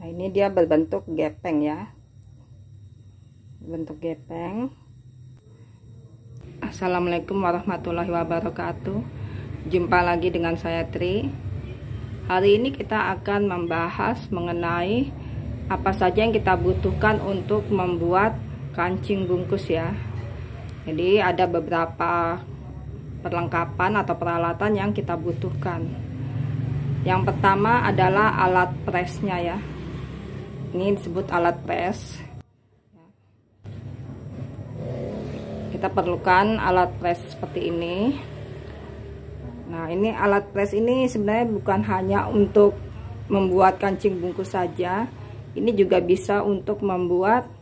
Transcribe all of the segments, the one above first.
Nah, ini dia berbentuk gepeng ya, bentuk gepeng. Assalamualaikum warahmatullahi wabarakatuh. Jumpa lagi dengan saya Tri. Hari ini kita akan membahas mengenai apa saja yang kita butuhkan untuk membuat kancing bungkus ya. Jadi ada beberapa perlengkapan atau peralatan yang kita butuhkan. Yang pertama adalah alat presnya ya. Ini disebut alat pres. Kita perlukan alat pres seperti ini. Nah, ini alat pres ini sebenarnya bukan hanya untuk membuat kancing bungkus saja. Ini juga bisa untuk membuat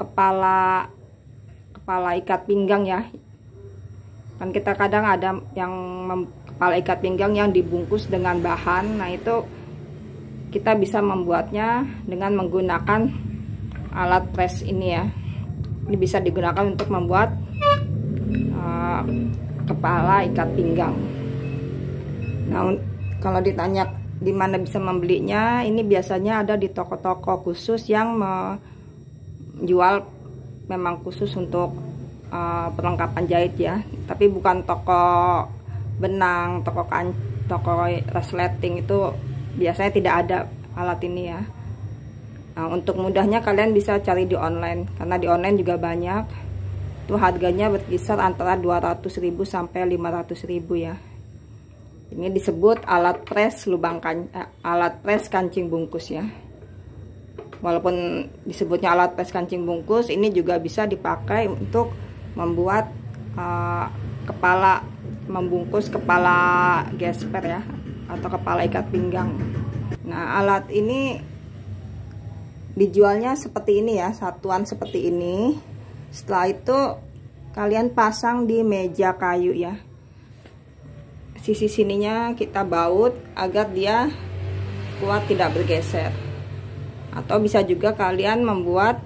kepala ikat pinggang ya. Kan kita kadang ada yang kepala ikat pinggang yang dibungkus dengan bahan. Nah, itu kita bisa membuatnya dengan menggunakan alat pres ini ya. Ini bisa digunakan untuk membuat kepala ikat pinggang. Nah, kalau ditanya di mana bisa membelinya, ini biasanya ada di toko-toko khusus yang menjual memang khusus untuk perlengkapan jahit ya. Tapi bukan toko benang, toko resleting, itu biasanya tidak ada alat ini ya. Nah, untuk mudahnya kalian bisa cari di online, karena di online juga banyak. Itu harganya berkisar antara 200.000 sampai 500.000 ya. Ini disebut alat pres alat pres kancing bungkus ya. Walaupun disebutnya alat pres kancing bungkus, ini juga bisa dipakai untuk membuat membungkus kepala gesper ya, atau kepala ikat pinggang. Nah, alat ini dijualnya seperti ini ya, satuan seperti ini. Setelah itu kalian pasang di meja kayu ya. Sisi sininya kita baut agar dia kuat, tidak bergeser. Atau bisa juga kalian membuat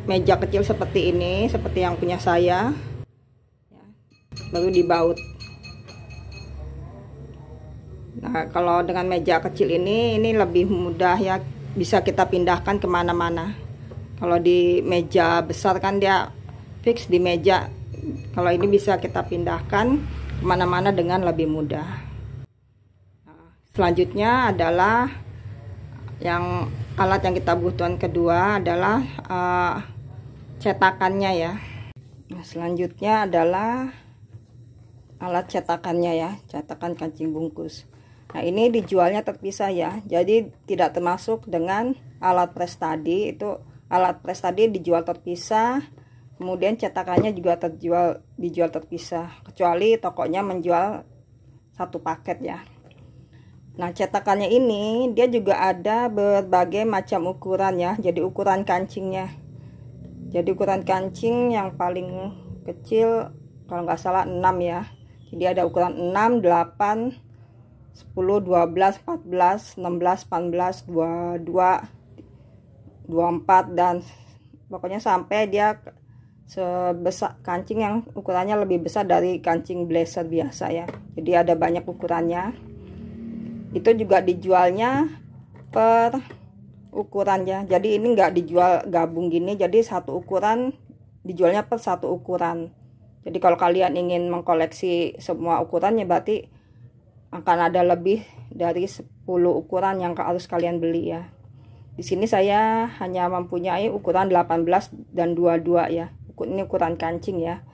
meja kecil seperti ini, seperti yang punya saya, baru dibaut. Nah, kalau dengan meja kecil ini lebih mudah ya, bisa kita pindahkan kemana-mana. Kalau di meja besar kan dia fix di meja. Kalau ini bisa kita pindahkan kemana-mana dengan lebih mudah. Nah, selanjutnya adalah alat yang kita butuhkan kedua adalah cetakannya ya. Nah, selanjutnya adalah alat cetakannya ya, cetakan kancing bungkus. Nah, ini dijualnya terpisah ya, jadi tidak termasuk dengan alat pres tadi. Itu alat pres tadi dijual terpisah, kemudian cetakannya juga dijual terpisah, kecuali tokonya menjual satu paket ya. Nah, cetakannya ini dia juga ada berbagai macam ukuran ya. Jadi ukuran kancingnya, jadi ukuran kancing yang paling kecil kalau nggak salah 6 ya. Jadi ada ukuran 6, 8, 10, 12, 14, 16, 18, 22, 24, dan pokoknya sampai dia sebesar kancing yang ukurannya lebih besar dari kancing blazer biasa ya. Jadi ada banyak ukurannya. Itu juga dijualnya per ukuran ya. Jadi ini nggak dijual gabung gini, jadi satu ukuran dijualnya per satu ukuran. Jadi kalau kalian ingin mengkoleksi semua ukurannya, berarti akan ada lebih dari 10 ukuran yang harus kalian beli ya. Di sini saya hanya mempunyai ukuran 18 dan 22 ya. Ini ukuran kancing ya.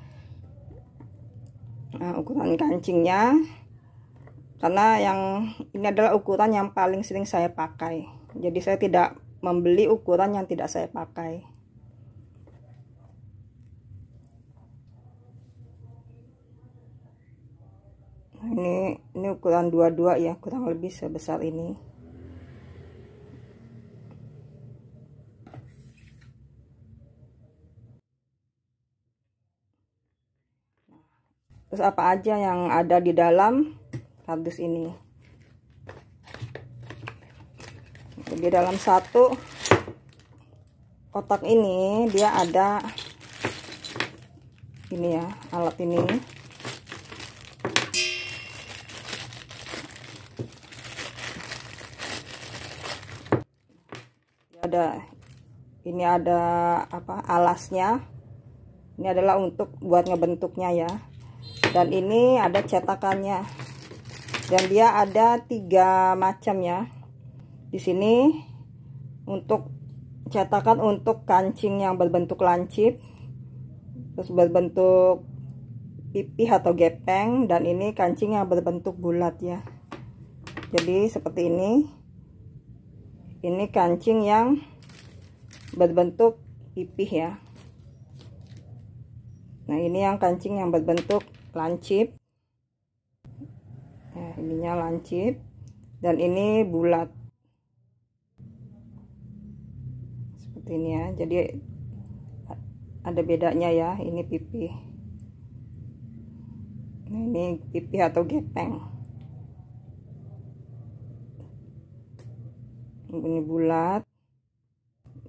Nah, ukuran kancingnya, karena yang ini adalah ukuran yang paling sering saya pakai. Jadi saya tidak membeli ukuran yang tidak saya pakai. Nah, ini ukuran 22 ya, kurang lebih sebesar ini. Terus apa aja yang ada di dalam kardus ini? Di dalam satu kotak ini dia ada ini ya, alat ini. ada apa, alasnya. Ini adalah untuk buat ngebentuknya ya. Dan ini ada cetakannya. Dan dia ada 3 macam ya. Di sini untuk cetakan untuk kancing yang berbentuk lancip, terus berbentuk pipih atau gepeng, dan ini kancing yang berbentuk bulat ya. Jadi seperti ini. Ini kancing yang berbentuk pipih ya. Nah, ini yang kancing yang berbentuk lancip. Nah, ininya lancip dan ini bulat. Seperti ini ya. Jadi ada bedanya ya, ini pipih. Nah, ini pipih atau gepeng. Ini bulat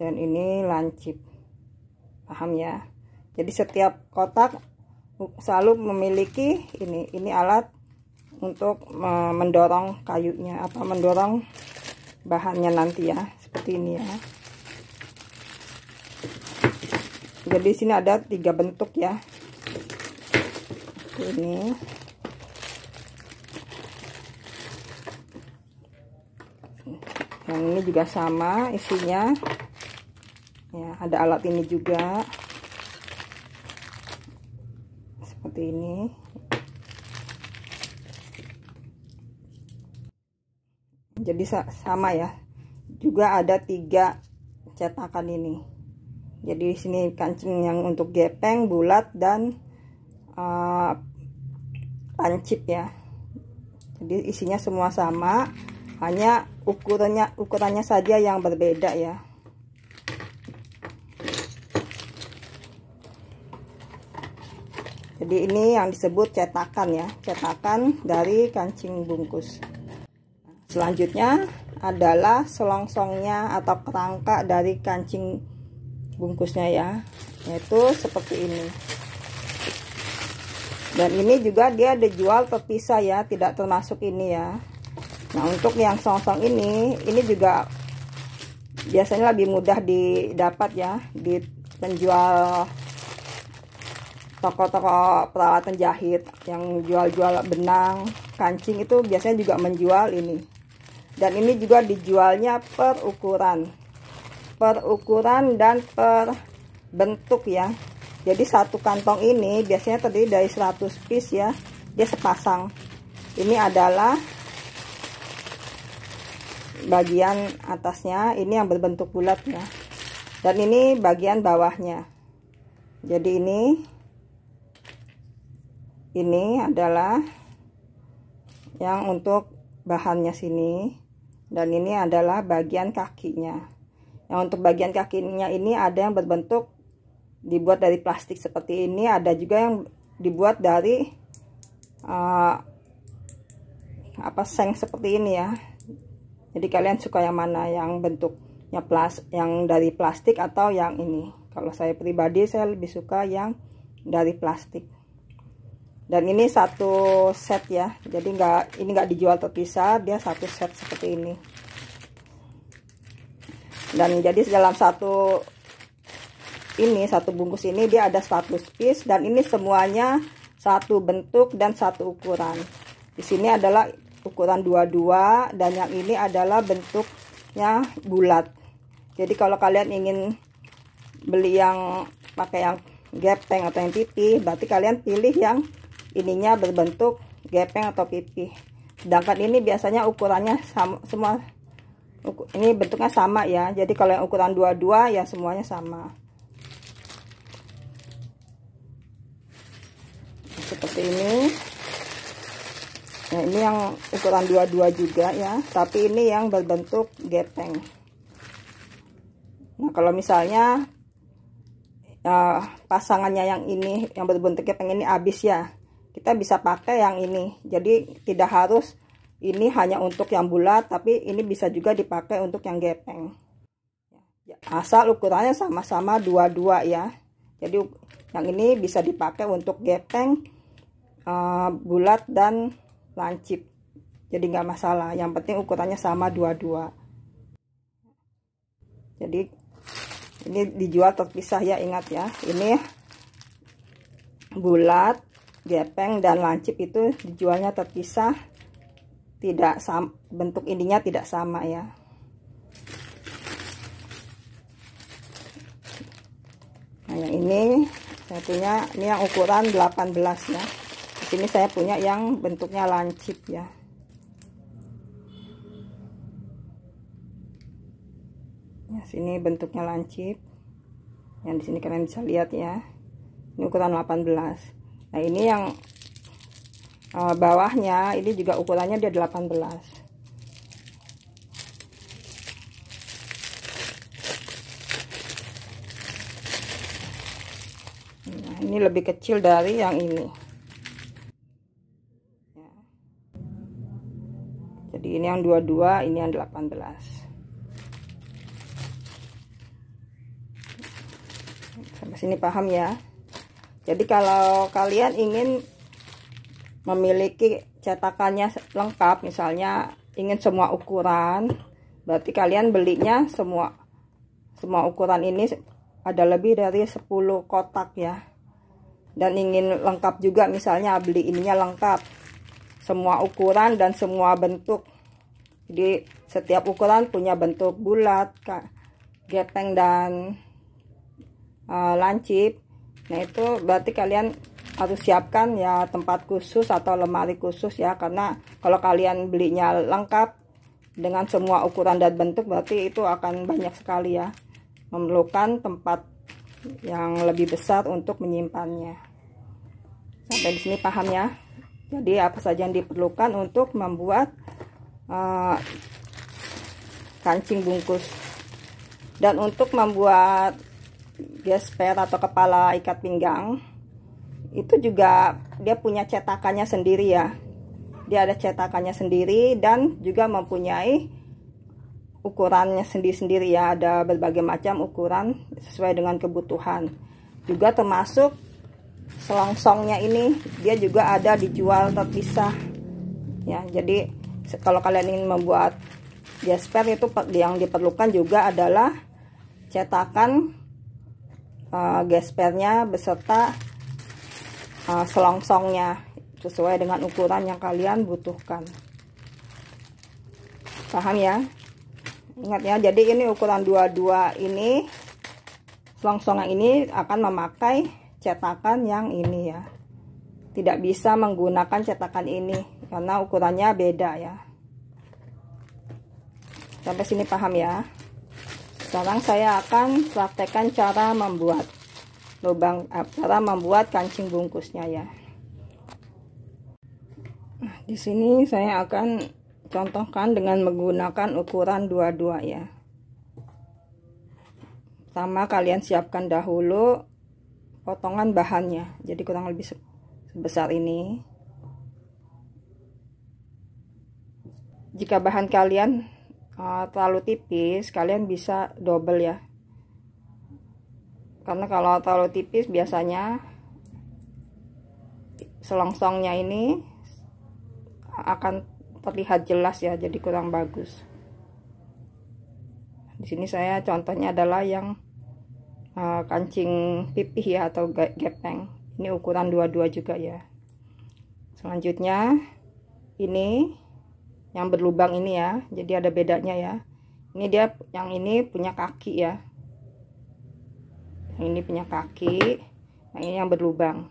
dan ini lancip. Paham ya? Jadi setiap kotak selalu memiliki ini alat untuk mendorong kayunya, apa mendorong bahannya nanti ya, seperti ini ya. Jadi sini ada 3 bentuk ya. Ini yang ini juga sama isinya ya, ada alat ini juga seperti ini. Jadi sama ya, juga ada 3 cetakan ini. Jadi di sini kancing yang untuk gepeng, bulat, dan lancip ya. Jadi isinya semua sama, hanya ukurannya saja yang berbeda ya. Jadi ini yang disebut cetakan ya, cetakan dari kancing bungkus. Selanjutnya adalah selongsongnya atau kerangka dari kancing bungkusnya ya, yaitu seperti ini. Dan ini juga dia dijual terpisah ya, tidak termasuk ini ya. Nah, untuk yang selongsong ini juga biasanya lebih mudah didapat ya di penjual toko-toko peralatan jahit yang jual-jual benang, kancing, itu biasanya juga menjual ini. Dan ini juga dijualnya per ukuran dan per bentuk ya. Jadi satu kantong ini biasanya terdiri dari 100 piece ya, dia sepasang. Ini adalah bagian atasnya, ini yang berbentuk bulat ya, dan ini bagian bawahnya. Jadi ini adalah yang untuk bahannya sini, dan ini adalah bagian kakinya. Yang untuk bagian kakinya ini ada yang berbentuk dibuat dari plastik seperti ini, ada juga yang dibuat dari seng seperti ini ya. Jadi kalian suka yang mana, yang bentuknya yang dari plastik atau yang ini? Kalau saya pribadi saya lebih suka yang dari plastik. Dan ini satu set ya, jadi ini nggak dijual terpisah, dia satu set seperti ini. Dan jadi dalam satu bungkus ini dia ada 100 piece, dan ini semuanya satu bentuk dan satu ukuran. Di sini adalah ukuran 22, dan yang ini adalah bentuknya bulat. Jadi kalau kalian ingin beli yang pakai yang gepeng atau yang pipih, berarti kalian pilih yang ininya berbentuk gepeng atau pipih. Sedangkan ini biasanya ukurannya sama semua. Ini bentuknya sama ya. Jadi kalau yang ukuran 22 ya semuanya sama. Seperti ini. Nah, ini yang ukuran 22 juga ya, tapi ini yang berbentuk gepeng. Nah, kalau misalnya pasangannya yang ini yang berbentuk gepeng ini habis ya, kita bisa pakai yang ini. Jadi tidak harus ini hanya untuk yang bulat, tapi ini bisa juga dipakai untuk yang gepeng. Asal ukurannya sama-sama 22 ya. Jadi yang ini bisa dipakai untuk gepeng, bulat, dan lancip. Jadi nggak masalah. Yang penting ukurannya sama 22. Jadi ini dijual terpisah ya, ingat ya. Ini bulat, gepeng, dan lancip itu dijualnya terpisah, tidak sama, bentuk ininya tidak sama ya. Nah, yang ini saya punya, ini yang ukuran 18 ya. Di sini saya punya yang bentuknya lancip ya. Ya, sini bentuknya lancip. Yang di sini kalian bisa lihat ya. Ini ukuran 18. Nah, ini yang bawahnya ini juga ukurannya dia 18. Nah, ini lebih kecil dari yang ini ya. Jadi ini yang 22, ini yang 18. Sampai sini paham ya. Jadi kalau kalian ingin memiliki cetakannya lengkap, misalnya ingin semua ukuran, berarti kalian belinya semua ukuran ini ada lebih dari 10 kotak ya. Dan ingin lengkap juga, misalnya beli ininya lengkap, semua ukuran dan semua bentuk. Jadi setiap ukuran punya bentuk bulat, gepeng, dan lancip. Nah, itu berarti kalian harus siapkan ya tempat khusus atau lemari khusus ya, karena kalau kalian belinya lengkap dengan semua ukuran dan bentuk, berarti itu akan banyak sekali ya, memerlukan tempat yang lebih besar untuk menyimpannya. Sampai di sini paham ya. Jadi apa saja yang diperlukan untuk membuat kancing bungkus. Dan untuk membuat gesper atau kepala ikat pinggang, itu juga dia punya cetakannya sendiri ya. Dia ada cetakannya sendiri dan juga mempunyai ukurannya sendiri-sendiri ya. Ada berbagai macam ukuran sesuai dengan kebutuhan. Juga termasuk selongsongnya ini, dia juga ada dijual terpisah ya. Jadi kalau kalian ingin membuat gesper, itu yang diperlukan juga adalah cetakan gespernya beserta selongsongnya sesuai dengan ukuran yang kalian butuhkan. Paham ya? Ingat ya, jadi ini ukuran 22 ini, selongsongnya ini akan memakai cetakan yang ini ya. Tidak bisa menggunakan cetakan ini karena ukurannya beda ya. Sampai sini paham ya? Sekarang saya akan praktekkan cara membuat cara membuat kancing bungkusnya ya. Nah, di sini saya akan contohkan dengan menggunakan ukuran 22 ya. Pertama, kalian siapkan dahulu potongan bahannya. Jadi kurang lebih sebesar ini. Jika bahan kalian terlalu tipis, kalian bisa double ya. Karena kalau terlalu tipis biasanya selongsongnya ini akan terlihat jelas ya, jadi kurang bagus. Di sini saya contohnya adalah yang kancing pipih ya, atau gepeng. Ini ukuran 22 juga ya. Selanjutnya ini yang berlubang ini ya, jadi ada bedanya ya. Ini dia, yang ini punya kaki ya, yang ini punya kaki, yang ini yang berlubang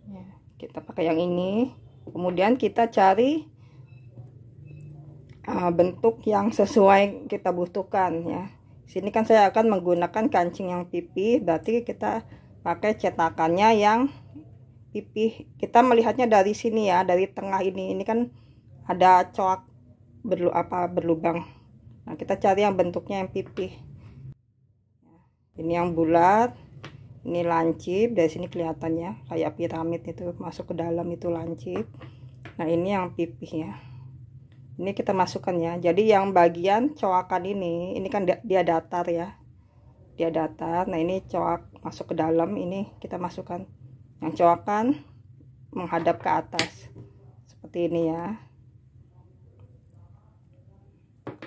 ya. Kita pakai yang ini, kemudian kita cari bentuk yang sesuai kita butuhkan ya. Sini kan saya akan menggunakan kancing yang pipih, berarti kita pakai cetakannya yang pipih. Kita melihatnya dari sini ya, dari tengah ini kan ada coak berlubang. Nah, kita cari yang bentuknya yang pipih. Ini yang bulat, ini lancip. Dari sini kelihatannya kayak piramid, itu masuk ke dalam itu lancip. Nah, ini yang pipih ya. Ini kita masukkan ya. Jadi yang bagian coakan ini kan dia datar ya. Dia datar. Nah, ini coak masuk ke dalam, ini kita masukkan. Yang coakan menghadap ke atas. Seperti ini ya.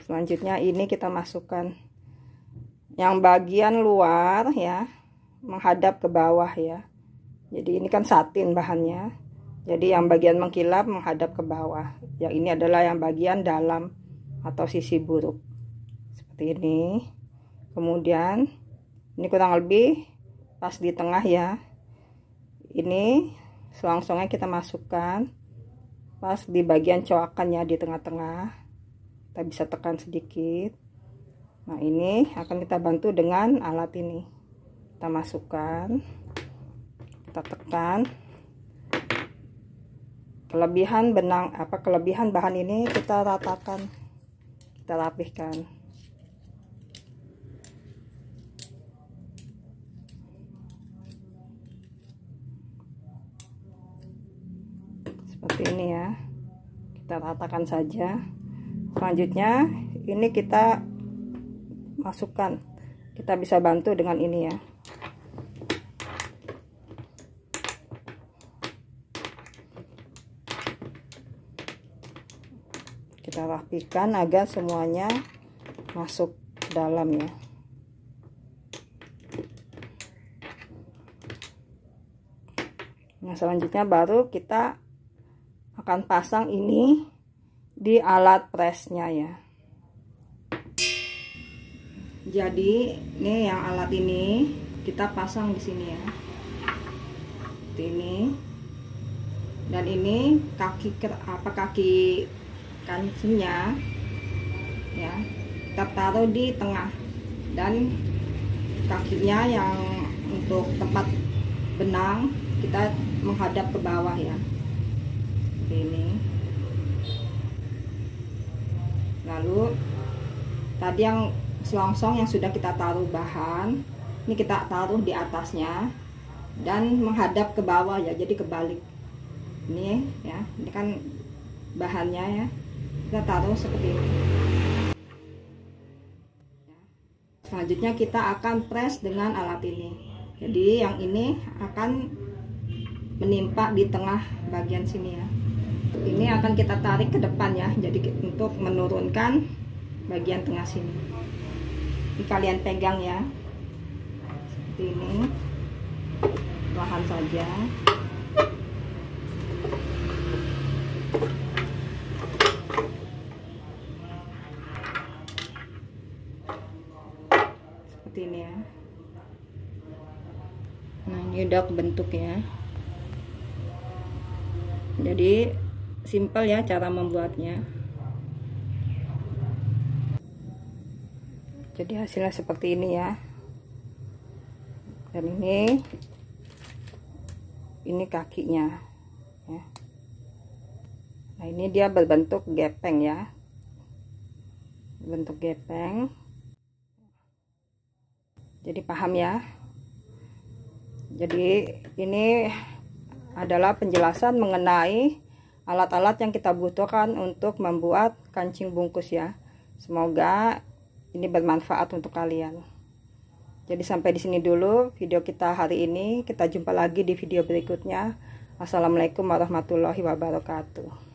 Selanjutnya ini kita masukkan. yang bagian luar ya menghadap ke bawah ya. Jadi ini kan satin bahannya, jadi yang bagian mengkilap menghadap ke bawah. Yang ini adalah yang bagian dalam atau sisi buruk seperti ini. Kemudian ini kurang lebih pas di tengah ya. Ini selongsongnya kita masukkan pas di bagian coakannya di tengah-tengah. Kita bisa tekan sedikit. Nah, ini akan kita bantu dengan alat ini. Kita masukkan, kita tekan. Kelebihan kelebihan bahan ini kita ratakan, kita rapihkan. Seperti ini ya. Kita ratakan saja. Selanjutnya ini kita masukkan, kita bisa bantu dengan ini ya. Kita rapikan agar semuanya masuk dalam ya. Nah, selanjutnya baru kita akan pasang ini di alat presnya ya. Jadi ini yang alat ini kita pasang di sini ya, seperti ini. Dan ini kaki kancingnya ya kita taruh di tengah, dan kakinya yang untuk tempat benang kita menghadap ke bawah ya, seperti ini. Lalu tadi yang selongsong yang sudah kita taruh bahan, ini kita taruh di atasnya dan menghadap ke bawah ya, jadi kebalik. Ini ya, ini kan bahannya ya, kita taruh seperti ini. Selanjutnya kita akan press dengan alat ini. Jadi yang ini akan menimpa di tengah bagian sini ya. Ini akan kita tarik ke depan ya, jadi untuk menurunkan bagian tengah sini. Ini kalian pegang ya, seperti ini, perlahan saja. Seperti ini ya. Nah, ini udah kebentuk ya. Jadi simpel ya cara membuatnya. Jadi hasilnya seperti ini ya. Dan ini kakinya ya. Nah, ini dia berbentuk gepeng ya, bentuk gepeng. Jadi paham ya. Jadi ini adalah penjelasan mengenai alat-alat yang kita butuhkan untuk membuat kancing bungkus ya. Semoga ini bermanfaat untuk kalian. Jadi sampai di sini dulu video kita hari ini. Kita jumpa lagi di video berikutnya. Assalamualaikum warahmatullahi wabarakatuh.